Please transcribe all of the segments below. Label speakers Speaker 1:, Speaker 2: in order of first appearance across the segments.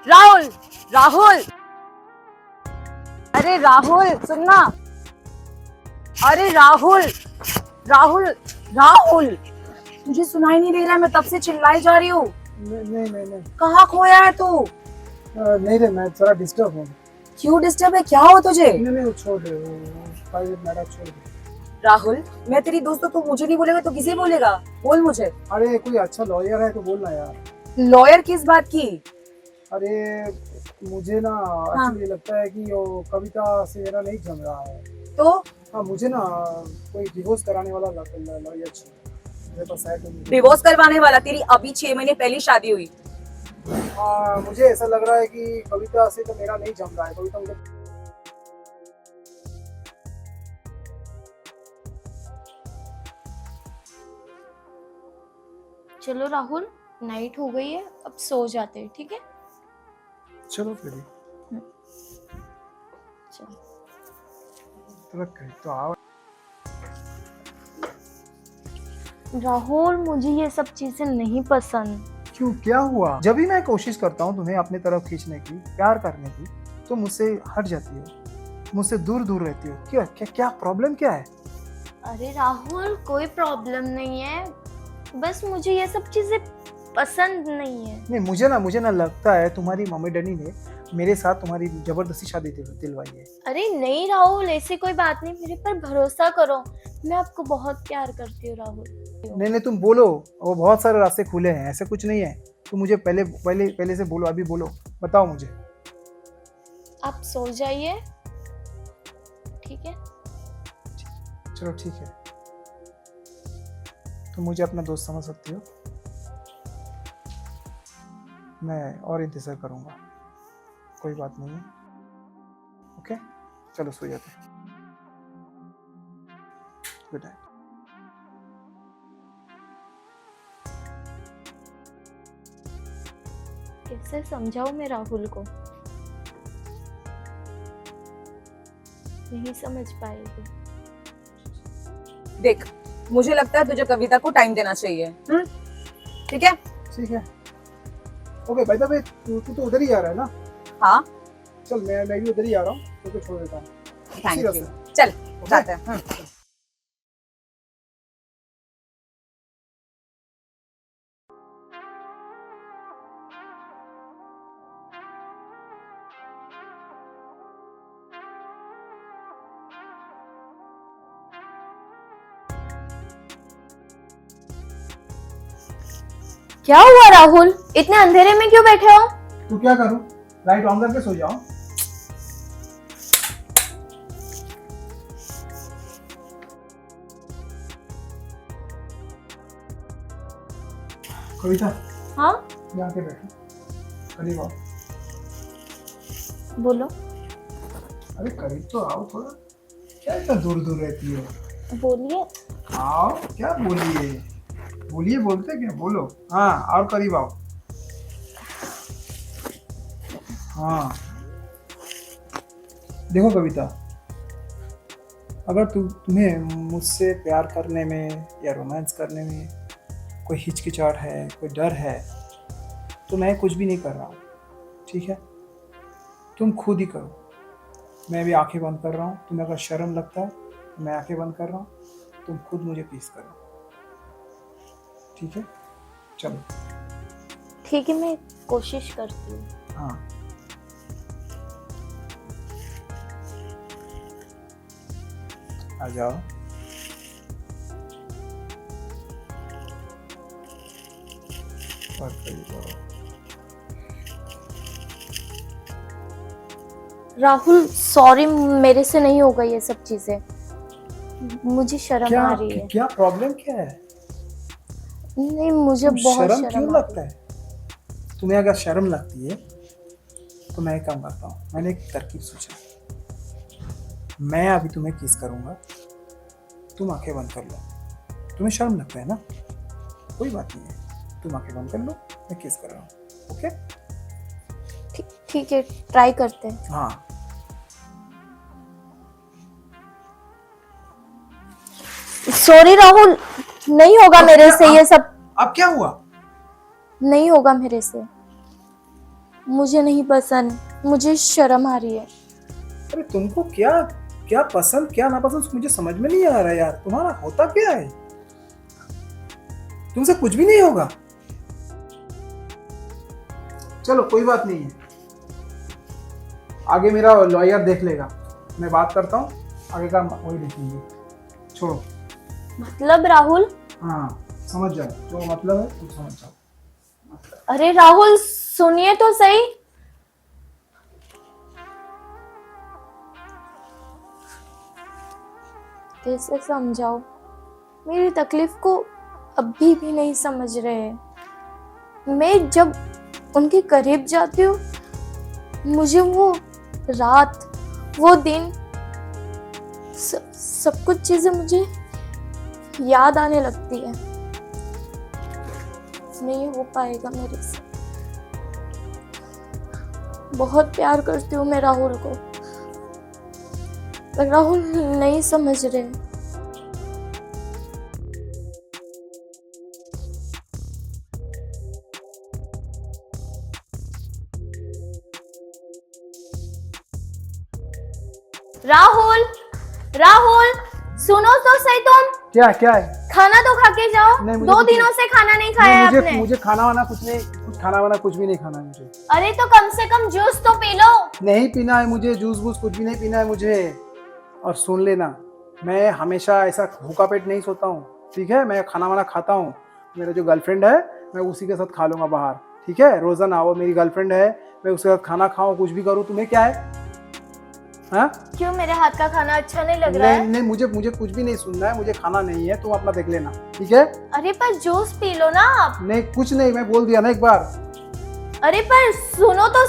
Speaker 1: राहुल, राहुल, अरे राहुल सुनना। अरे राहुल, राहुल, राहुल, तुझे सुनाई नहीं दे रहा है? मैं तब से चिल्लाई जा रही हूँ।
Speaker 2: नहीं नहीं नहीं नहीं।
Speaker 1: कहाँ खोया है तू?
Speaker 2: नहीं रे, मैं थोड़ा डिस्टर्ब हूँ।
Speaker 1: क्यों डिस्टर्ब है? क्या हो तुझे?
Speaker 2: नहीं नहीं, वो छोड़ दे, वो प्राइवेट मैटर छोड़ दे।
Speaker 1: राहुल, मैं तेरी दोस्त हूँ, तू मुझे नहीं बोलेगा तो किसे बोलेगा? बोल मुझे।
Speaker 2: अरे कोई अच्छा लॉयर है तो बोलना यार।
Speaker 1: लॉयर किस बात की?
Speaker 2: अरे मुझे ना एक्चुअली लगता है कि वो कविता से मेरा नहीं जम रहा है।
Speaker 1: तो
Speaker 2: हाँ, मुझे ना कोई डिवोर्स कराने वाला लॉयर चाहिए। मेरे पास है तो नहीं।
Speaker 1: डिवोर्स करवाने वाला? तेरी अभी 6 महीने पहले शादी हुई।
Speaker 2: हाँ, मुझे ऐसा लग रहा है कि कविता से तो मेरा नहीं जम रहा है। कविता मुझे
Speaker 3: चलो राहुल, नाइट हो गई है, अब सो जाते हैं, ठीक है?
Speaker 2: चलो फिर
Speaker 3: चलो।
Speaker 2: तो आओ।
Speaker 3: राहुल, मुझे ये सब चीजें नहीं पसंद।
Speaker 2: क्यों, क्या हुआ? जब भी मैं कोशिश करता हूँ तुम्हें अपनी तरफ खींचने की, प्यार करने की, तो मुझसे हट जाती हो, मुझसे दूर दूर रहती हो। क्या क्या क्या प्रॉब्लम क्या है?
Speaker 3: अरे राहुल, कोई प्रॉब्लम नहीं है, बस मुझे ये सब चीजें पसंद नहीं है।
Speaker 2: नहीं, मुझे ना लगता है तुम्हारी मम्मी डैडी ने मेरे साथ तुम्हारी जबरदस्ती शादी दिलवाई है।
Speaker 3: अरे नहीं राहुल, ऐसी कोई बात नहीं, मेरे पर भरोसा करो, मैं आपको बहुत प्यार करती हूँ राहुल।
Speaker 2: नहीं नहीं, तुम बोलो, वो बहुत सारे रास्ते खुले हैं, ऐसे कुछ नहीं है। तुम मुझे पहले पहले पहले से बोलो, अभी बोलो, बताओ मुझे।
Speaker 3: आप सो जाइए, ठीक है?
Speaker 2: चलो ठीक है, तुम मुझे अपना दोस्त समझ सकती हो, मैं और इंतज़ार करूँगा, कोई बात नहीं है। ओके, चलो सो जाते हैं। Good night.
Speaker 3: कैसे समझाऊं मैं राहुल को? नहीं समझ पाएगी।
Speaker 1: देख, मुझे लगता है तुझे कविता को टाइम देना चाहिए। ठीक है?
Speaker 2: ठीक है, ओके। भाई भाई, तू तो उधर ही आ रहा है ना?
Speaker 1: हाँ।
Speaker 2: चल, मैं भी उधर ही आ रहा हूँ, तो छोड़ देता हूँ।
Speaker 1: Thank
Speaker 2: Serious
Speaker 1: you.
Speaker 2: है?
Speaker 1: चल
Speaker 2: Okay?
Speaker 1: जाते हैं।
Speaker 3: क्या हुआ राहुल, इतने अंधेरे में क्यों बैठे हो?
Speaker 2: तो क्या करूँ, लाइट ऑन करके सो जाओ। कविता,
Speaker 3: हाँ
Speaker 2: यहाँ पे बैठो, करीब आओ।
Speaker 3: बोलो।
Speaker 2: अरे करीब तो आओ थोड़ा, क्या इतना दूर दूर रहती हो?
Speaker 3: बोलिए।
Speaker 2: आओ, क्या बोलिए, बोलिए, बोलते क्या, बोलो। हाँ, और करीब आओ। हाँ, देखो कविता, अगर तुम्हें मुझसे प्यार करने में या रोमांस करने में कोई हिचकिचाहट है, कोई डर है, तो मैं कुछ भी नहीं कर रहा हूँ, ठीक है? तुम खुद ही करो। मैं भी आंखें बंद कर रहा हूँ, तुम्हें अगर शर्म लगता है तो मैं आंखें बंद कर रहा हूँ, तुम खुद मुझे किस करो, ठीक है? चलो।
Speaker 3: ठीक है, मैं कोशिश करती हूँ।
Speaker 2: हाँ, आ जाओ। और करीब आओ।
Speaker 3: राहुल सॉरी, मेरे से नहीं होगा ये सब चीजें, मुझे शर्म आ रही है।
Speaker 2: क्या प्रॉब्लम क्या है?
Speaker 3: नहीं, मुझे बहुत
Speaker 2: शर्म क्यों
Speaker 3: शर्म आ
Speaker 2: लगता
Speaker 3: रही है।
Speaker 2: है? तुम्हें अगर शर्म लगती है तो मैं एक काम करता हूँ, मैंने एक तरकीब सोचा। मैं अभी तुम्हें किस करूँगा, तुम आंखें बंद कर लो। तुम्हें शर्म लगता है ना, कोई बात नहीं है, तुम आंखें बंद कर लो, मैं किस कर रहा हूँ। ओके?
Speaker 3: ठीक है, ट्राई करते हैं।
Speaker 2: हाँ,
Speaker 3: सॉरी राहुल, नहीं होगा मेरे से ये सब,
Speaker 2: अब क्या हुआ?
Speaker 3: नहीं होगा मेरे से। मुझे नहीं पसंद, मुझे शर्म आ रही है।
Speaker 2: अरे तुमको क्या क्या पसंद क्या नापसंद मुझे समझ में नहीं आ रहा यार, तुम्हारा होता क्या है? तुमसे कुछ भी नहीं होगा। चलो कोई बात नहीं है, आगे मेरा लॉयर देख लेगा, मैं बात करता हूँ, आगे का वही देखेंगे। छोड़ो।
Speaker 3: मतलब राहुल?
Speaker 2: हाँ समझ जाओ, जो मतलब है तुम समझ जाओ।
Speaker 3: अरे राहुल सुनिए तो सही। कैसे समझाओ, मेरी तकलीफ को अभी भी नहीं समझ रहे हैं। मैं जब उनके करीब जाती हूँ, मुझे वो रात, वो दिन, सब कुछ चीजें मुझे याद आने लगती है। नहीं हो पाएगा मेरे से। बहुत प्यार करती हूँ मैं राहुल को, पर राहुल नहीं समझ रहे। राहुल, राहुल सुनो तो सही तुम।
Speaker 2: क्या क्या है?
Speaker 3: खाना तो खा के जाओ।
Speaker 2: नहीं, मुझे
Speaker 3: 2
Speaker 2: कुछ
Speaker 3: दिनों से खाना नहीं खाया
Speaker 2: मुझे
Speaker 3: आपने।
Speaker 2: मुझे खाना वाना कुछ नहीं, कुछ खाना वाना कुछ भी नहीं खाना है मुझे।
Speaker 3: अरे तो कम से कम जूस तो पी लो।
Speaker 2: नहीं पीना है मुझे, जूस वूस कुछ भी नहीं पीना है मुझे। और सुन लेना, मैं हमेशा ऐसा भूखा पेट नहीं सोता हूँ, ठीक है? मैं खाना वाना खाता हूँ। मेरा जो गर्लफ्रेंड है मैं उसी के साथ खा लूँगा बाहर, ठीक है? रोजाना वो मेरी गर्लफ्रेंड है, मैं उसके साथ खाना खाऊँ, कुछ भी करूँ, तुम्हें क्या है? हाँ?
Speaker 3: क्यों मेरे हाथ का खाना अच्छा नहीं लग रहा
Speaker 2: नहीं
Speaker 3: है?
Speaker 2: नहीं, मुझे कुछ भी नहीं सुनना है, मुझे खाना नहीं है, तुम अपना देख लेना, ठीक है?
Speaker 3: अरे पर जूस पी लो ना आप।
Speaker 2: नहीं कुछ नहीं, मैं बोल दिया ना एक बार।
Speaker 3: अरे पर सुनो तो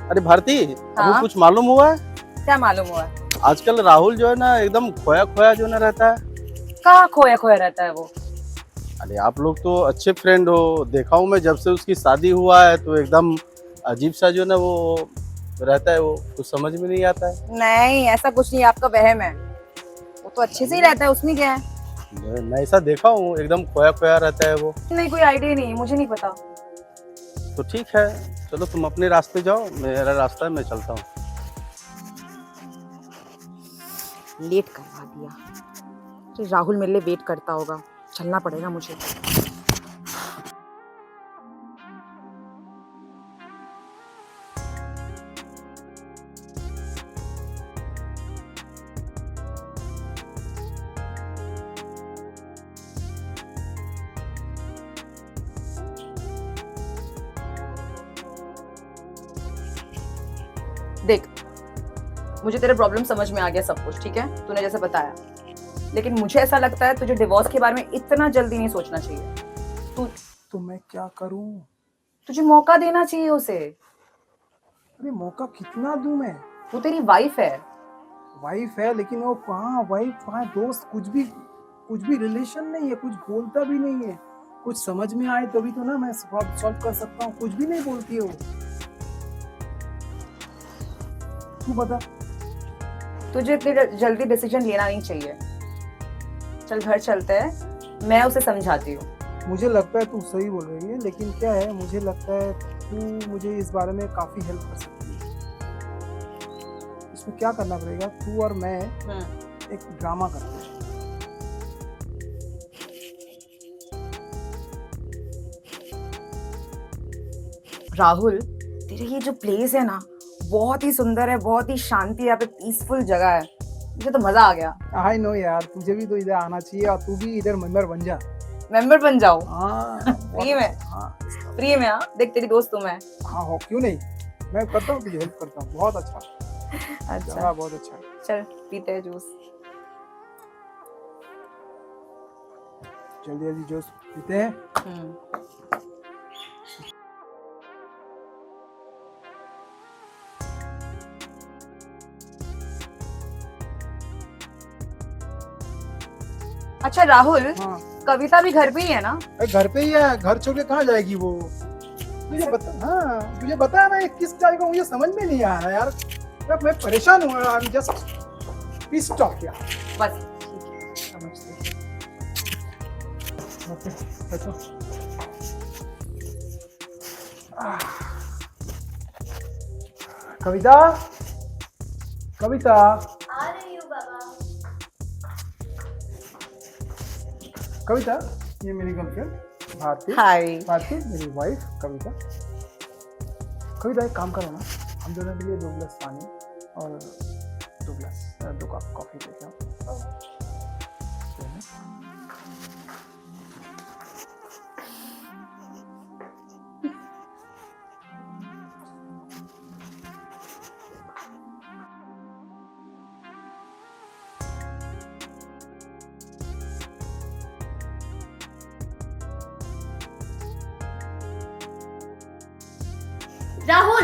Speaker 4: अरे भारती,
Speaker 1: हाँ?
Speaker 4: अभी कुछ मालूम हुआ है?
Speaker 1: क्या मालूम हुआ?
Speaker 4: आजकल राहुल जो है ना एकदम खोया खोया जो ना रहता है।
Speaker 1: कहाँ खोया खोया रहता है वो?
Speaker 4: अरे आप लोग तो अच्छे फ्रेंड हो, देखा हूँ मैं जब से उसकी शादी हुआ है तो एकदम अजीब सा जो ना वो रहता है, वो कुछ समझ में नहीं आता है।
Speaker 1: नहीं ऐसा कुछ नहीं, आपका वहम है। वो तो अच्छे से ही रहता है, उसमें क्या है?
Speaker 4: मैं ऐसा देखा हूँ, एकदम खोया खोया रहता है वो।
Speaker 1: नहीं कोई आइडिया नहीं, मुझे नहीं पता।
Speaker 4: तो ठीक है, चलो तुम अपने रास्ते जाओ, मेरा रास्ता है, मैं चलता हूँ।
Speaker 1: लेट करवा दिया। तो राहुल मेरे लिए वेट करता होगा, चलना पड़ेगा मुझे। देख, मुझे तेरे प्रॉब्लम समझ में आ गया सब कुछ, ठीक है? तूने जैसे बताया, लेकिन मुझे ऐसा लगता है तुझे डिवोर्स के बारे में इतना जल्दी नहीं सोचना चाहिए।
Speaker 2: तो मैं क्या करूं?
Speaker 1: तुझे मौका देना चाहिए उसे।
Speaker 2: अरे मौका कितना दूं मैं?
Speaker 1: वो तेरी वाइफ है।
Speaker 2: वाइफ है लेकिन वो कहाँ वाइफ, कहाँ दोस्त, कुछ भी रिलेशन नहीं है, कुछ बोलता भी नहीं है। कुछ समझ में आए तभी तो ना मैं सॉल्व कर सकता हूँ, कुछ भी नहीं बोलती है वो। तू बता।
Speaker 1: तुझे इतनी जल्दी डिसीजन लेना नहीं चाहिए। चल घर चलते हैं, मैं उसे समझाती हूँ।
Speaker 2: मुझे लगता है तू सही बोल रही है, लेकिन क्या है, मुझे लगता है तू मुझे इस बारे में काफी हेल्प कर सकती है। इसमें क्या करना पड़ेगा, तू और मैं एक ड्रामा करते हैं।
Speaker 1: राहुल, तेरे ये जो प्लेस है ना बहुत ही सुंदर है, बहुत ही शांति है, यहाँ पे पीसफुल जगह है। मुझे तो मजा आ गया।
Speaker 2: आई नो यार, तुझे भी तो इधर आना चाहिए और तू भी इधर मेंबर बन जा।
Speaker 1: मेंबर बन जाओ?
Speaker 2: हाँ
Speaker 1: फ्री में?
Speaker 2: हाँ
Speaker 1: फ्री में? हाँ देख, तेरी दोस्त हूँ मैं।
Speaker 2: हाँ, हो क्यों नहीं, मैं करता हूँ, तुझे हेल्प करता हूँ। बहुत अच्छा,
Speaker 1: अच्छा
Speaker 2: जगह बहुत अच्छा है।
Speaker 1: चल पीते हैं जूस।
Speaker 2: जल्दी जल्दी जूस पीते हैं।
Speaker 1: अच्छा राहुल,
Speaker 2: हाँ
Speaker 1: कविता भी घर पे ही है ना?
Speaker 2: अरे घर पे ही है, घर छोड़ के कहाँ जाएगी वो? मुझे बता, हाँ तुझे बताया ना, ये किस टाइप का मुझे समझ में नहीं आ रहा यार। मैं परेशान हूँ, I am just pissed off यार।
Speaker 1: बस
Speaker 2: समझते। ओके बैठो। कविता, कविता,
Speaker 3: आ रही हूँ बाबा।
Speaker 2: कविता, ये मेरी गर्लफ्रेंड भारती।
Speaker 1: हाय।
Speaker 2: भारती मेरी वाइफ कविता। कविता एक काम करो ना, हम दोनों के लिए 2 गिलास पानी और 2 कप कॉफी लेके आओ।
Speaker 3: राहुल,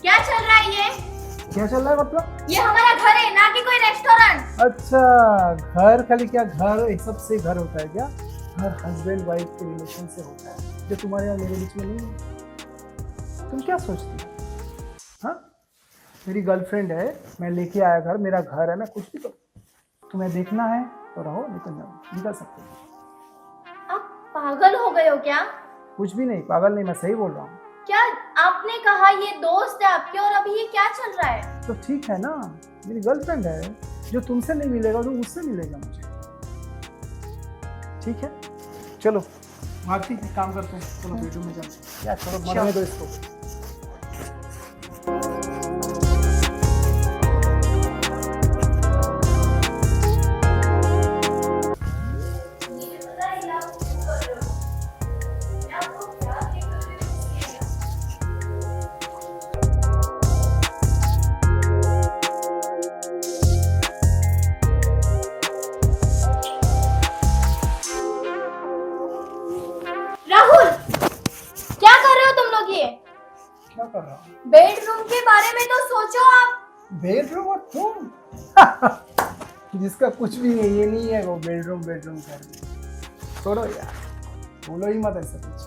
Speaker 3: क्या चल रहा है ये?
Speaker 2: क्या चल रहा है मतलब?
Speaker 3: ये हमारा घर है, ना कि कोई रेस्टोरेंट।
Speaker 2: अच्छा, घर खाली क्या, घर एक सबसे घर होता है क्या? हर हस्बैंड वाइफ के रिलेशन से होता है, जो तुम्हारे और मेरे बीच में नहीं है। तुम क्या सोचती हो? हाँ, मेरी गर्लफ्रेंड है, मैं लेके आया घर, मेरा घर है, मैं कुछ भी करूँ। तुम्हें देखना है तो रहो, नहीं तो निकल सकते हो।
Speaker 3: आप पागल हो गए हो क्या?
Speaker 2: कुछ भी नहीं, पागल नहीं, मैं सही बोल रहा हूँ।
Speaker 3: क्या आपने कहा ये दोस्त है आपके, और अभी ये क्या चल रहा है?
Speaker 2: तो ठीक है ना, मेरी गर्लफ्रेंड है, जो तुमसे नहीं मिलेगा तो उससे मिलेगा मुझे। ठीक है, चलो भारती एक काम करते हैं, चलो बेडरूम में चलते हैं। क्या चलो मरने दो इसको।
Speaker 3: राहुल, क्या कर रहे हो तुम लोग ये?
Speaker 2: क्या कर रहा हूँ?
Speaker 3: बेडरूम के बारे में तो सोचो आप।
Speaker 2: बेडरूम और तुम जिसका कुछ भी नहीं, ये नहीं है वो बेडरूम कर। छोड़ो यार, बोलो ही मत ऐसा कुछ।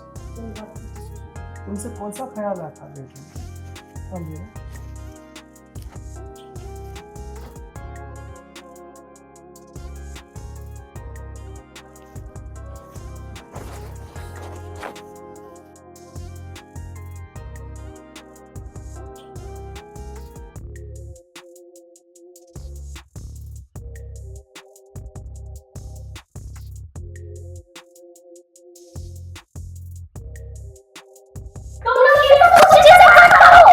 Speaker 2: तुमसे कौन सा ख्याल रखा बेडरूम? समझे?
Speaker 3: तुम लोग ये सब मुझे कैसे मत करो।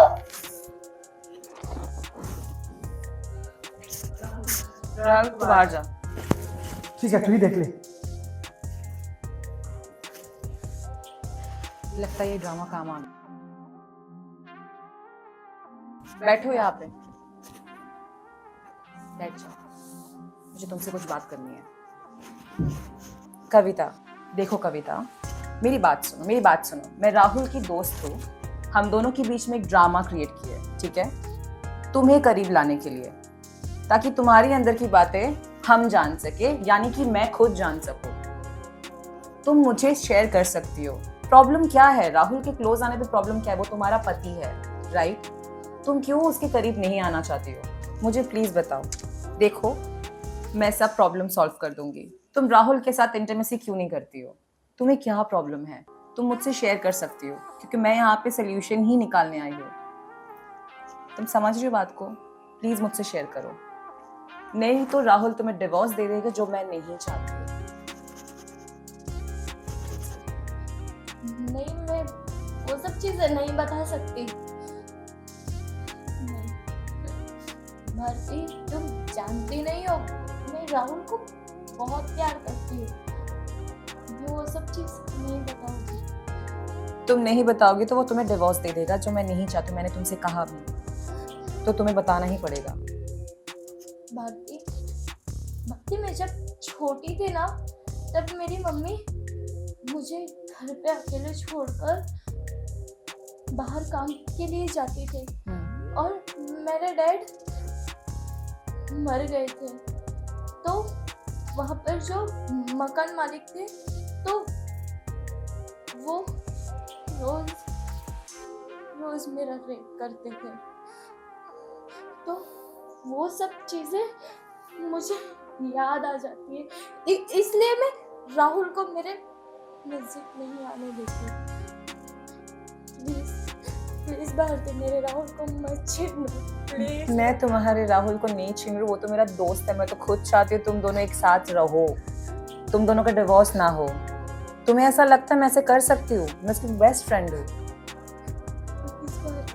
Speaker 1: राहुल तू बाहर जा।
Speaker 2: ठीक है, तू ही देख ले।
Speaker 1: लगता है ये ड्रामा काम आ गया। बैठो यहाँ पे, बैठ जाओ, मुझे तुमसे कुछ बात करनी है। कविता, देखो कविता, मेरी बात सुनो। मैं राहुल की दोस्त हूँ, हम दोनों के बीच में एक ड्रामा क्रिएट किया है, ठीक है? तुम्हें करीब लाने के लिए, ताकि तुम्हारी अंदर की बातें हम जान सके, यानी कि मैं खुद जान सकूं। तुम मुझे शेयर कर सकती हो। प्रॉब्लम क्या है? राहुल के क्लोज आने पे प्रॉब्लम क्या है? वो तुम्हारा पति है, राइट? तुम क्यों उसके करीब नहीं आना चाहती हो? मुझे प्लीज बताओ। देखो, मैं सब प्रॉब्लम सॉल्व कर दूंगी। तुम राहुल के साथ इंटीमेसी क्यों नहीं करती हो? तुम्हें क्या प्रॉब्लम है? तुम मुझसे शेयर कर सकती हो, क्योंकि मैं यहाँ पे सोल्यूशन ही निकालने आई हूँ। तुम समझ रही हो बात को? प्लीज मुझसे शेयर करो, नहीं तो राहुल तुम्हें डिवोर्स दे देगा, जो मैं नहीं चाहती।
Speaker 3: नहीं, मैं वो सब चीजें नहीं बता सकती। नहीं भारती, तुम जानती नहीं हो, मैं राहुल को बहुत प्यार करती हूँ। मैं वो सब चीज नहीं बताऊंगी।
Speaker 1: तुम नहीं बताओगी तो वो तुम्हें डिवोर्स दे देगा, जो मैं नहीं चाहती। मैंने तुमसे कहा भी, तो तुम्हें बताना ही पड़ेगा।
Speaker 3: भक्ति, मैं जब छोटी थी ना, तब मेरी मम्मी मुझे घर पे अकेले छोड़कर बाहर काम के लिए जाती थी, और मेरे डैड मर गए थे। तो वहाँ पर जो मकान मालिक थे, तो वो रोज रोज मेरा रेप करते थे। तो वो सब चीजें मुझे याद आ जाती है, इसलिए मैं राहुल को मेरे नजदीक नहीं आने देती। प्लीज प्लीज भारती, मेरे राहुल को मत छेड़ना प्लीज।
Speaker 1: मैं तुम्हारे राहुल को नहीं छीन रही हूँ, वो तो मेरा दोस्त है। मैं तो खुद चाहती हूँ तुम दोनों एक साथ रहो, तुम दोनों का डिवोर्स ना हो। तुम्हें ऐसा लगता है मैं ऐसे कर सकती हूँ? मैं उसकी बेस्ट फ्रेंड हूँ।
Speaker 3: इस बार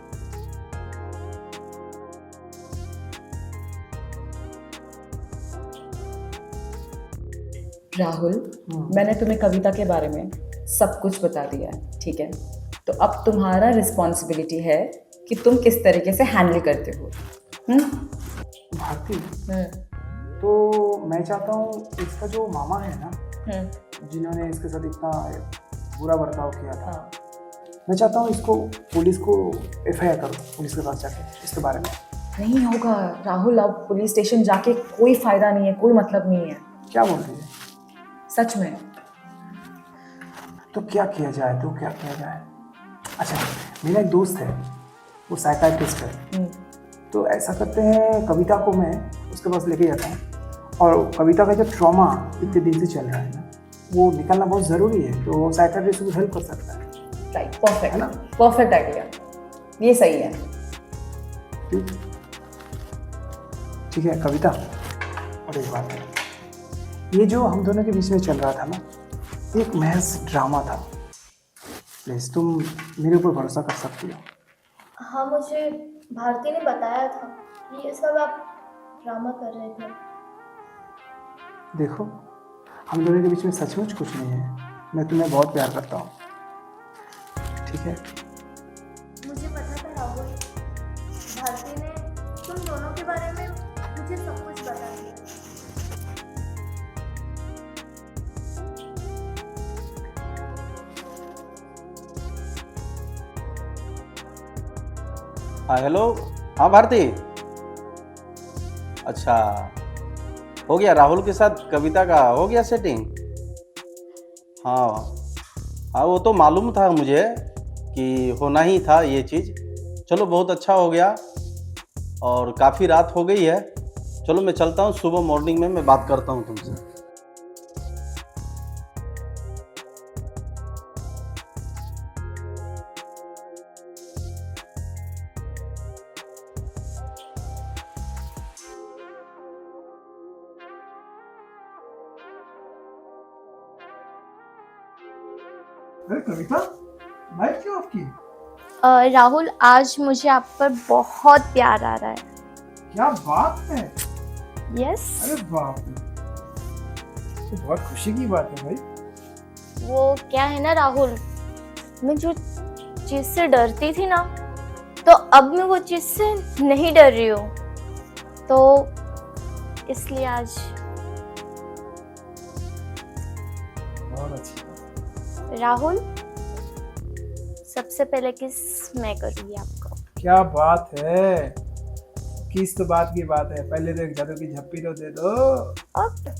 Speaker 1: राहुल, मैंने तुम्हें कविता के बारे में सब कुछ बता दिया है, ठीक है? तो अब तुम्हारा रिस्पॉन्सिबिलिटी है कि तुम किस तरीके से हैंडल करते हो।
Speaker 2: भारती, तो मैं चाहता हूँ इसका जो मामा है ना, जिन्होंने इसके साथ इतना बुरा बर्ताव किया था,
Speaker 1: हाँ।
Speaker 2: मैं चाहता हूँ इसको पुलिस को FIR करो, पुलिस के पास जाके इसके बारे में।
Speaker 1: नहीं होगा राहुल, अब पुलिस स्टेशन जाके कोई फायदा नहीं है, कोई मतलब नहीं है।
Speaker 2: क्या बोल रही है?
Speaker 1: सच में।
Speaker 2: तो क्या किया जाए, तो क्या किया जाए? अच्छा, मेरा एक दोस्त है, वो साइकाइट्रिस्ट है। तो ऐसा करते हैं, कविता को मैं उसके पास लेके जाता हूँ, और कविता का जो ट्रॉमा इतने दिन से चल रहा है ना, वो निकालना बहुत ज़रूरी है। तो साइकाइट्रिस्ट को हेल्प कर सकता है।
Speaker 1: राइट, परफेक्ट
Speaker 2: है ना?
Speaker 1: परफेक्ट आइडिया, ये सही है।
Speaker 2: ठीक है कविता, और एक बात है, ये जो हम दोनों के बीच में चल रहा था ना, एक महज ड्रामा था। प्लीज़ तुम मेरे ऊपर भरोसा कर सकती हो।
Speaker 3: हाँ, मुझे भारती ने बताया था कि ये सब आप ड्रामा कर रहे थे।
Speaker 2: देखो, हम दोनों के बीच में सचमुच कुछ नहीं है। मैं तुम्हें बहुत प्यार करता हूँ, ठीक है?
Speaker 3: मुझे पता था राहुल, भारती ने तुम दोनों के बारे में मुझे सब कुछ बता दिया।
Speaker 4: हाँ हेलो, हाँ भारती। अच्छा, हो गया राहुल के साथ कविता का हो गया सेटिंग? हाँ हाँ, वो तो मालूम था मुझे कि होना ही था ये चीज़। चलो बहुत अच्छा हो गया, और काफ़ी रात हो गई है। चलो मैं चलता हूँ, सुबह मॉर्निंग में मैं बात करता हूँ तुमसे।
Speaker 2: अरे कविता, लाइट क्यों ऑफ की?
Speaker 3: राहुल, आज मुझे आप पर बहुत प्यार आ रहा है।
Speaker 2: क्या बात है!
Speaker 3: यस।
Speaker 2: अरे बाप रे, तो बहुत खुशी की बात है भाई।
Speaker 3: वो क्या है ना राहुल, मैं जो चीज से डरती थी ना, तो अब मैं वो चीज से नहीं डर रही हूँ। तो इसलिए आज
Speaker 2: बहुत अच्छी बात।
Speaker 3: राहुल, सबसे पहले किस मैं करूँगी आपको।
Speaker 2: क्या बात है! किस तो बात की बात है, पहले तो एक जादू की झप्पी तो दे दो।
Speaker 3: ओके।